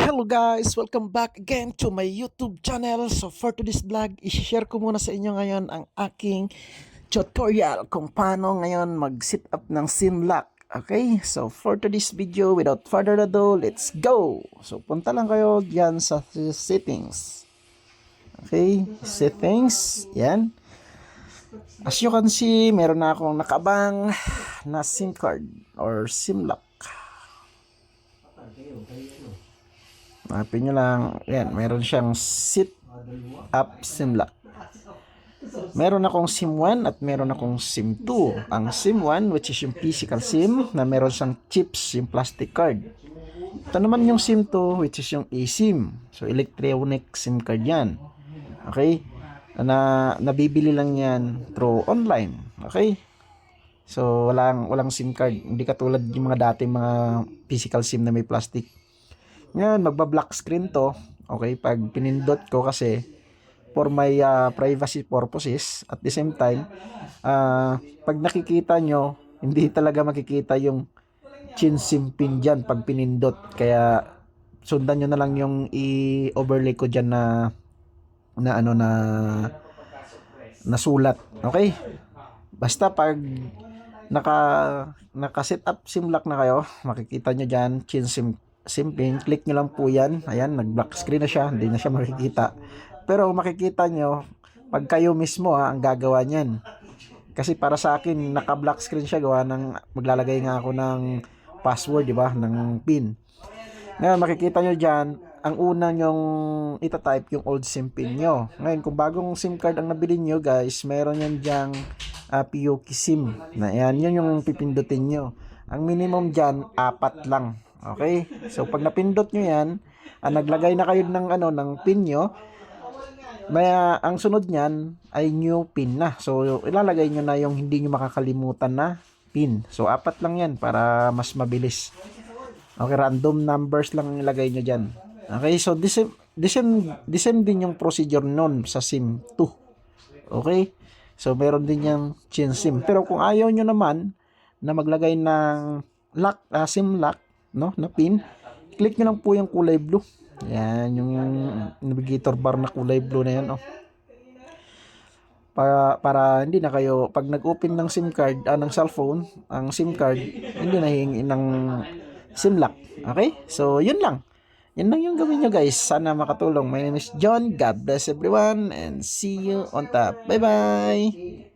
Hello guys! Welcome back again to my YouTube channel. So for today's vlog, i-share ko muna sa inyo ngayon ang aking tutorial kung paano ngayon mag-set up ng SIM lock. Okay? So for today's video, without further ado, let's go! So punta lang kayo dyan sa settings. Okay? Settings. Yan. As you can see, meron na akong nakabang na SIM card or SIM lock. Hanapin nyo lang. Yan, meron siyang set up SIM lock. Meron akong SIM 1 at meron akong SIM 2. Ang SIM 1, which is yung physical SIM, na meron siyang chips, yung plastic card. Ito naman yung SIM 2, which is yung eSIM. So, electronic SIM card yan. Okay? Nabibili lang yan through online. Okay? So, walang SIM card. Hindi katulad yung mga dating mga physical SIM na may plastic. Ngayon, magba-black screen to. Okay, pag pinindot ko kasi for my privacy purposes. At the same time, pag nakikita nyo, hindi talaga makikita yung chin SIM pin dyan pag pinindot. Kaya sundan nyo na lang yung i-overlay ko dyan na sulat. Okay? Basta pag naka-set up SIM lock na kayo, makikita nyo dyan chin SIM pin, click nyo lang po yan. Ayan, nag-black screen na siya, hindi na siya makikita. Pero makikita nyo, pag kayo mismo ang gagawa nyan. Kasi para sa akin, naka-black screen siya, gawa ng, maglalagay nga ako ng password, di ba, ng pin. Ngayon, makikita nyo dyan, ang una nyong itatype yung old SIM pin nyo. Ngayon, kung bagong SIM card ang nabili nyo, guys, meron yan dyang POK SIM. Na yan, yun yung pipindutin nyo. Ang minimum dyan, 4 lang. Okay? So, pag napindot nyo yan, naglagay na kayo ng pin nyo, ang sunod nyan ay new pin na. So, ilalagay nyo na yung hindi nyo makakalimutan na pin. So, 4 lang yan para mas mabilis. Okay, random numbers lang ilagay nyo dyan. Okay, so the same din yung procedure nun sa SIM 2. Okay? So, meron din yung chin SIM. Pero kung ayaw nyo naman na maglagay ng lock, SIM lock, no, na pin, click nyo lang po yung kulay blue. Yan, yung navigator bar na kulay blue na yan, oh. Para hindi na kayo, pag nag-open ng SIM card, ng cellphone, ang SIM card, hindi na hihingi ng SIM lock. Okay? So, yun lang. Yan lang yung gawin nyo, guys. Sana makatulong. My name is John. God bless everyone and see you on top. Bye-bye!